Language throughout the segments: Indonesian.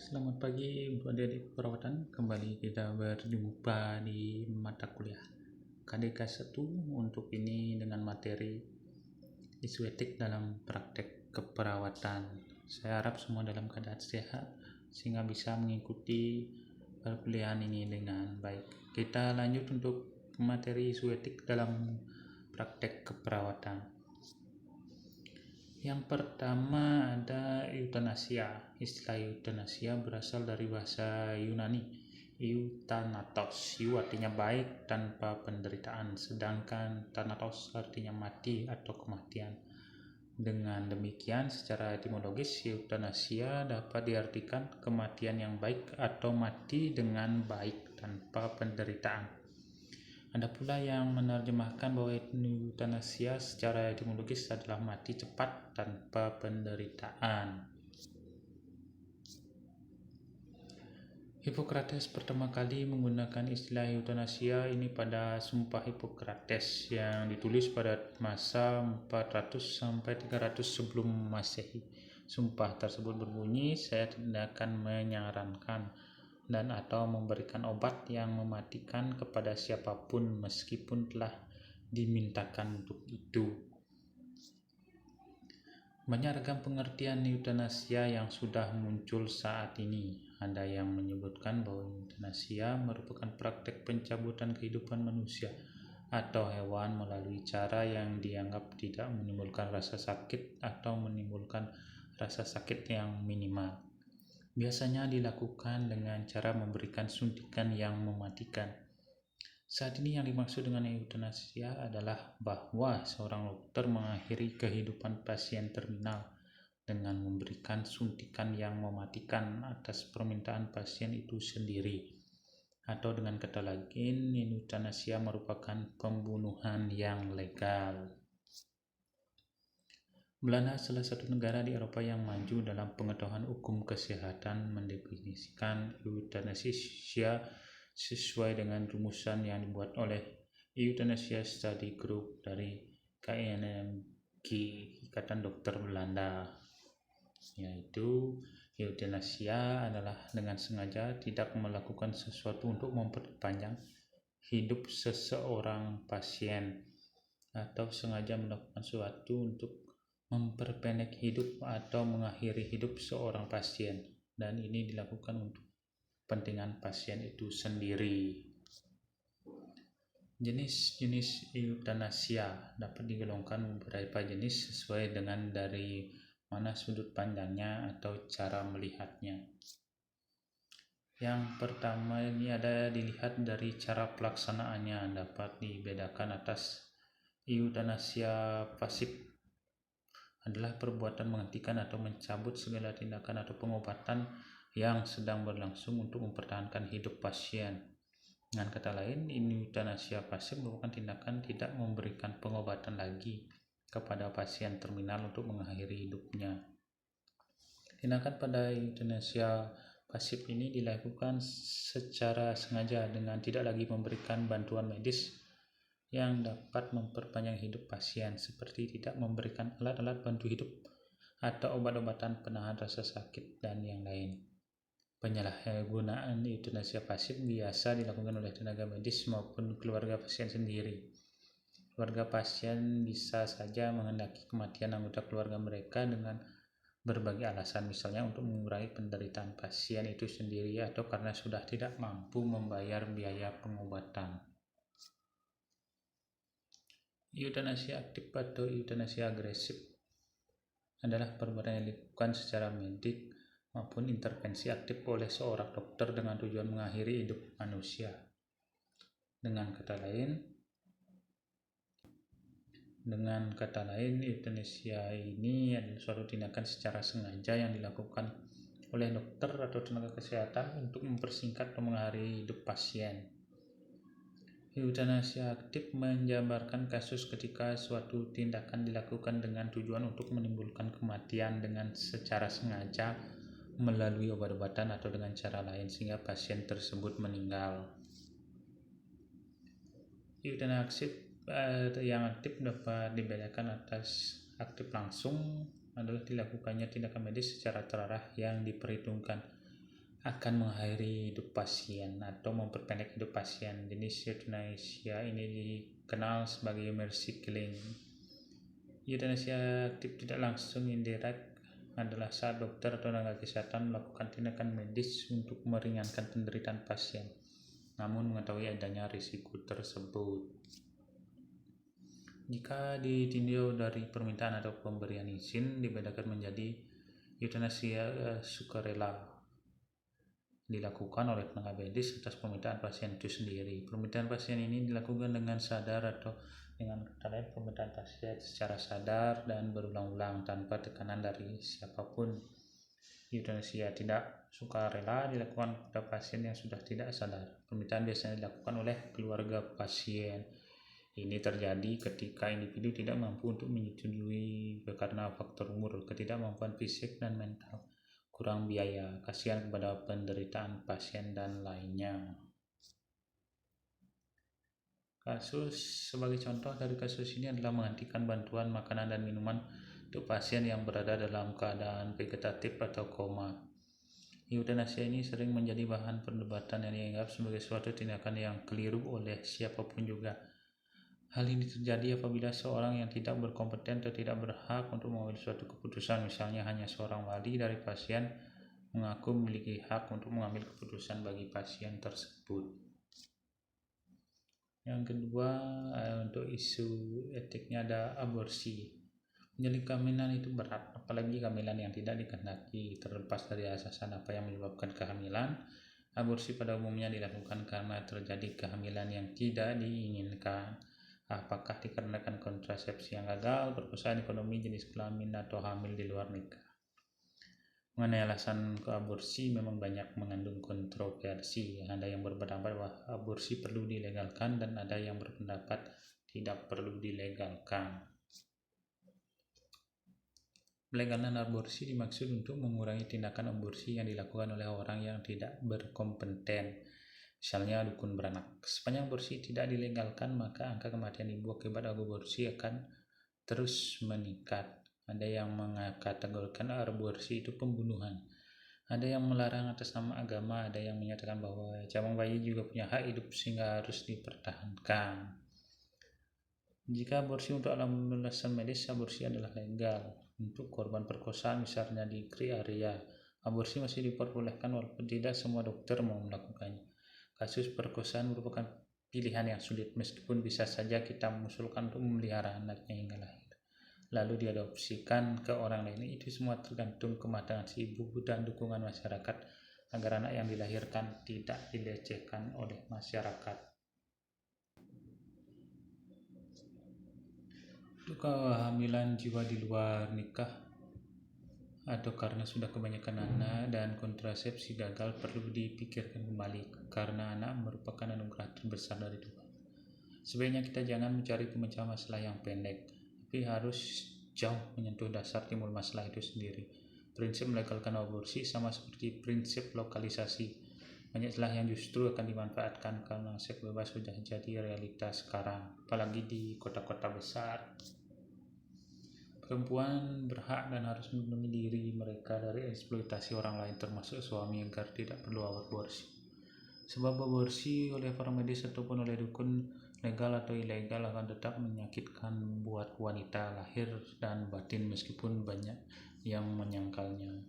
Selamat pagi untuk adik-adik perawatan. Kembali kita berjumpa di mata kuliah KDK 1 untuk ini dengan materi isu etik dalam praktek keperawatan. Saya harap semua dalam keadaan sehat sehingga bisa mengikuti perkuliahan ini dengan baik. Kita lanjut untuk materi isu etik dalam praktek keperawatan. Yang pertama ada eutanasia. Istilah eutanasia berasal dari bahasa Yunani, euthanatos. Eu artinya baik tanpa penderitaan, sedangkan thanatos artinya mati atau kematian. Dengan demikian, secara etimologis, eutanasia dapat diartikan kematian yang baik atau mati dengan baik tanpa penderitaan. Ada pula yang menerjemahkan bahwa eutanasia secara etimologis adalah mati cepat tanpa penderitaan. Hippocrates pertama kali menggunakan istilah eutanasia ini pada Sumpah Hippocrates yang ditulis pada masa 400 sampai 300 sebelum Masehi. Sumpah tersebut berbunyi, "Saya tidak akan menyarankan dan atau memberikan obat yang mematikan kepada siapapun meskipun telah dimintakan untuk itu." Banyak ragam pengertian eutanasia yang sudah muncul saat ini. Ada yang menyebutkan bahwa eutanasia merupakan praktek pencabutan kehidupan manusia atau hewan melalui cara yang dianggap tidak menimbulkan rasa sakit atau menimbulkan rasa sakit yang minimal. Biasanya dilakukan dengan cara memberikan suntikan yang mematikan. Saat ini yang dimaksud dengan eutanasia adalah bahwa seorang dokter mengakhiri kehidupan pasien terminal dengan memberikan suntikan yang mematikan atas permintaan pasien itu sendiri. Atau dengan kata lain, eutanasia merupakan pembunuhan yang legal. Belanda, salah satu negara di Eropa yang maju dalam pengetahuan hukum kesehatan, mendefinisikan eutanasia sesuai dengan rumusan yang dibuat oleh Euthanasia Study Group dari KNMG, Ikatan Dokter Belanda, yaitu eutanasia adalah dengan sengaja tidak melakukan sesuatu untuk memperpanjang hidup seseorang pasien atau sengaja melakukan sesuatu untuk memperpendek hidup atau mengakhiri hidup seorang pasien, dan ini dilakukan untuk kepentingan pasien itu sendiri. Jenis-jenis eutanasia dapat digolongkan beberapa jenis sesuai dengan dari mana sudut pandangnya atau cara melihatnya. Yang pertama ini ada dilihat dari cara pelaksanaannya, dapat dibedakan atas eutanasia pasif adalah perbuatan menghentikan atau mencabut segala tindakan atau pengobatan yang sedang berlangsung untuk mempertahankan hidup pasien. Dengan kata lain, eutanasia pasif merupakan tindakan tidak memberikan pengobatan lagi kepada pasien terminal untuk mengakhiri hidupnya. Tindakan pada eutanasia pasif ini dilakukan secara sengaja dengan tidak lagi memberikan bantuan medis yang dapat memperpanjang hidup pasien, seperti tidak memberikan alat-alat bantu hidup atau obat-obatan penahan rasa sakit dan yang lain. Penyalahgunaan eutanasia pasif biasa dilakukan oleh tenaga medis maupun keluarga pasien sendiri. Keluarga pasien bisa saja menghendaki kematian anggota keluarga mereka dengan berbagai alasan, misalnya untuk mengurangi penderitaan pasien itu sendiri atau karena sudah tidak mampu membayar biaya pengobatan. Eutanasia aktif atau eutanasia agresif adalah perbuatan yang dilakukan secara medik maupun intervensi aktif oleh seorang dokter dengan tujuan mengakhiri hidup manusia. Dengan kata lain, eutanasia ini adalah suatu tindakan secara sengaja yang dilakukan oleh dokter atau tenaga kesehatan untuk mempersingkat atau mengakhiri hidup pasien. Eutanasia aktif menjabarkan kasus ketika suatu tindakan dilakukan dengan tujuan untuk menimbulkan kematian dengan secara sengaja melalui obat-obatan atau dengan cara lain sehingga pasien tersebut meninggal. Eutanasia yang aktif dapat dibedakan atas aktif langsung adalah dilakukannya tindakan medis secara terarah yang diperhitungkan akan mengakhiri hidup pasien atau memperpendek hidup pasien. Jenis euthanasia ini dikenal sebagai mercy killing. Euthanasia aktif tidak langsung indirect adalah saat dokter atau tenaga kesehatan melakukan tindakan medis untuk meringankan penderitaan pasien, namun mengetahui adanya risiko tersebut. Jika ditinjau dari permintaan atau pemberian izin, dibedakan menjadi euthanasia sukarela, dilakukan oleh tenaga medis atas permintaan pasien itu sendiri. Permintaan pasien ini dilakukan dengan sadar atau dengan kata lain permintaan pasien secara sadar dan berulang-ulang tanpa tekanan dari siapapun. Euthanasia tidak sukarela dilakukan pada pasien yang sudah tidak sadar. Permintaan biasanya dilakukan oleh keluarga pasien. Ini terjadi ketika individu tidak mampu untuk menyetujui karena faktor umur, ketidakmampuan fisik dan mental, kurang biaya, kasihan kepada penderitaan pasien, dan lainnya. Sebagai contoh dari kasus ini adalah menghentikan bantuan makanan dan minuman untuk pasien yang berada dalam keadaan vegetatif atau koma. Euthanasia ini sering menjadi bahan perdebatan yang dianggap sebagai suatu tindakan yang keliru oleh siapapun juga. Hal ini terjadi apabila seorang yang tidak berkompeten atau tidak berhak untuk mengambil suatu keputusan, misalnya hanya seorang wali dari pasien, mengaku memiliki hak untuk mengambil keputusan bagi pasien tersebut. Yang kedua, untuk isu etiknya ada aborsi. Menjalin kehamilan itu berat, apalagi kehamilan yang tidak dikehendaki. Terlepas dari alasan apa yang menyebabkan kehamilan, aborsi pada umumnya dilakukan karena terjadi kehamilan yang tidak diinginkan. Apakah dikarenakan kontrasepsi yang gagal, perkosaan ekonomi, jenis kelamin, atau hamil di luar nikah. Mengenai alasan ke aborsi memang banyak mengandung kontroversi. Ada yang berpendapat bahwa aborsi perlu dilegalkan dan ada yang berpendapat tidak perlu dilegalkan. Pelegalan aborsi dimaksud untuk mengurangi tindakan aborsi yang dilakukan oleh orang yang tidak berkompeten, misalnya dukun beranak. Sepanjang aborsi tidak dilegalkan, maka angka kematian ibu akibat aborsi akan terus meningkat. Ada yang mengkategorikan aborsi itu pembunuhan. Ada yang melarang atas nama agama, ada yang menyatakan bahwa cabang bayi juga punya hak hidup sehingga harus dipertahankan. Jika aborsi untuk alasan medis, aborsi adalah legal. Untuk korban perkosaan misalnya di gray area, aborsi masih diperbolehkan walaupun tidak semua dokter mau melakukannya. Kasus perkosaan merupakan pilihan yang sulit, meskipun bisa saja kita mengusulkan untuk memelihara anaknya hingga lahir, lalu diadopsikan ke orang lain. Itu semua tergantung kematangan si ibu dan dukungan masyarakat agar anak yang dilahirkan tidak dilecehkan oleh masyarakat. Untuk kehamilan jiwa di luar nikah atau karena sudah kebanyakan anak dan kontrasepsi gagal perlu dipikirkan kembali, karena anak merupakan anugerah terbesar dari Tuhan. Sebaiknya kita jangan mencari pemecahan masalah yang pendek, tapi harus jauh menyentuh dasar timbul masalah itu sendiri. Prinsip melegalkan aborsi sama seperti prinsip lokalisasi. Banyak celah yang justru akan dimanfaatkan karena seks bebas sudah jadi realitas sekarang, apalagi di kota-kota besar. Perempuan berhak dan harus melindungi diri mereka dari eksploitasi orang lain, termasuk suami, agar tidak perlu aborsi. Sebab aborsi oleh para medis ataupun oleh dukun, legal atau ilegal, akan tetap menyakitkan buat wanita lahir dan batin meskipun banyak yang menyangkalnya.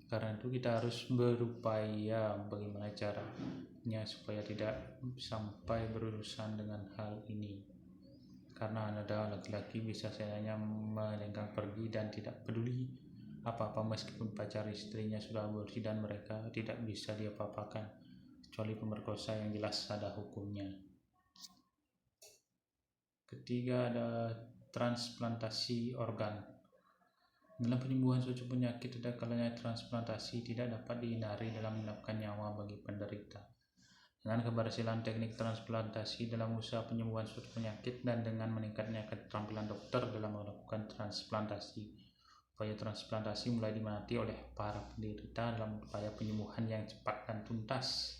Karena itu kita harus berupaya bagaimana caranya supaya tidak sampai berurusan dengan hal ini. Karena ada laki-laki bisa sayanya melenggang pergi dan tidak peduli apa-apa meskipun pacar istrinya sudah aborsi dan mereka tidak bisa diapa-apakan, kecuali pemerkosa yang jelas ada hukumnya. Ketiga, ada transplantasi organ. Dalam penyembuhan suatu penyakit, ada kalanya transplantasi tidak dapat dihindari dalam menyelamatkan nyawa bagi penderita. Dengan keberhasilan teknik transplantasi dalam usaha penyembuhan suatu penyakit dan dengan meningkatnya keterampilan dokter dalam melakukan transplantasi, upaya transplantasi mulai diminati oleh para penderita dalam upaya penyembuhan yang cepat dan tuntas.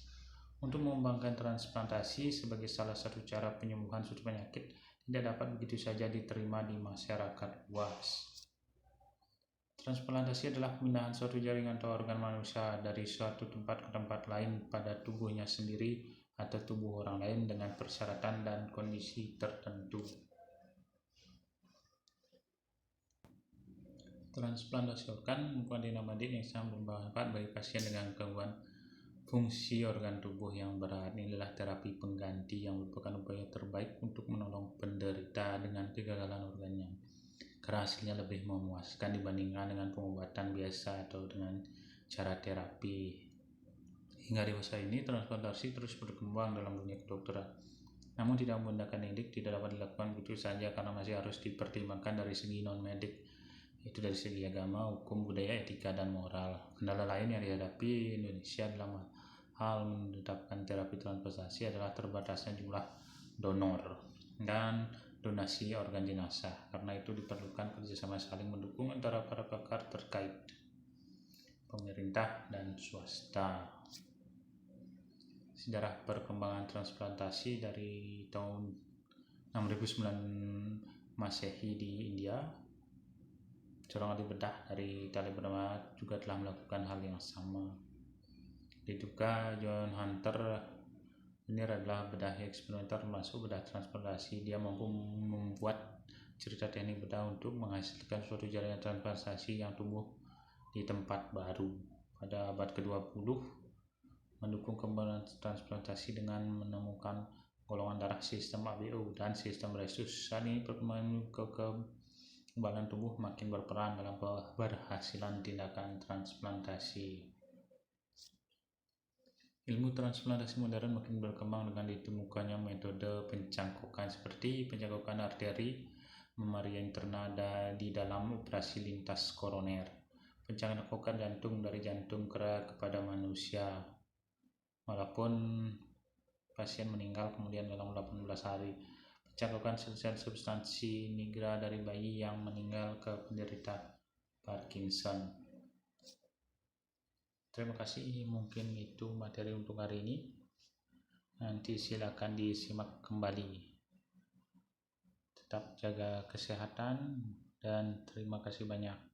Untuk mengembangkan transplantasi sebagai salah satu cara penyembuhan suatu penyakit tidak dapat begitu saja diterima di masyarakat luas. Transplantasi adalah pemindahan suatu jaringan atau organ manusia dari suatu tempat ke tempat lain pada tubuhnya sendiri atau tubuh orang lain dengan persyaratan dan kondisi tertentu. Transplantasi organ merupakan dinamadik yang sangat bermanfaat bagi pasien dengan gangguan fungsi organ tubuh yang berat. Ini adalah terapi pengganti yang merupakan upaya terbaik untuk menolong penderita dengan kegagalan organnya, karena hasilnya lebih memuaskan dibandingkan dengan pengobatan biasa atau dengan cara terapi. Hingga dewasa ini, transplantasi terus berkembang dalam dunia kedokteran. Namun tidak menggunakan edik tidak dapat dilakukan begitu saja karena masih harus dipertimbangkan dari segi non-medik, yaitu dari segi agama, hukum, budaya, etika, dan moral. Kendala lain yang dihadapi Indonesia dalam hal menetapkan terapi transplantasi adalah terbatasnya jumlah donor dan donasi organ jenazah. Karena itu diperlukan kerjasama saling mendukung antara para pakar terkait, pemerintah dan swasta. Sejarah perkembangan transplantasi dari tahun 6009 Masehi di India, seorang ahli bedah dari Italia bernama juga telah melakukan hal yang sama. Diduga John Hunter ini adalah bedah eksperimental termasuk bedah transplantasi. Dia mampu membuat cerita teknik bedah untuk menghasilkan suatu jaringan transplantasi yang tumbuh di tempat baru. Pada abad ke-20 mendukung kembangan transplantasi dengan menemukan golongan darah sistem ABO dan sistem rhesus. Saat ini perkembangan kekebalan tubuh makin berperan dalam keberhasilan tindakan transplantasi. Ilmu transplantasi modern makin berkembang dengan ditemukannya metode pencangkokan seperti pencangkokan arteri memaria interna di dalam operasi lintas koroner, pencangkokan jantung dari jantung kera kepada manusia, walaupun pasien meninggal kemudian dalam 18 hari, pencangkokan sel-sel substansi nigra dari bayi yang meninggal ke penderita Parkinson. Terima kasih, mungkin itu materi untuk hari ini. Nanti silakan disimak kembali. Tetap jaga kesehatan dan terima kasih banyak.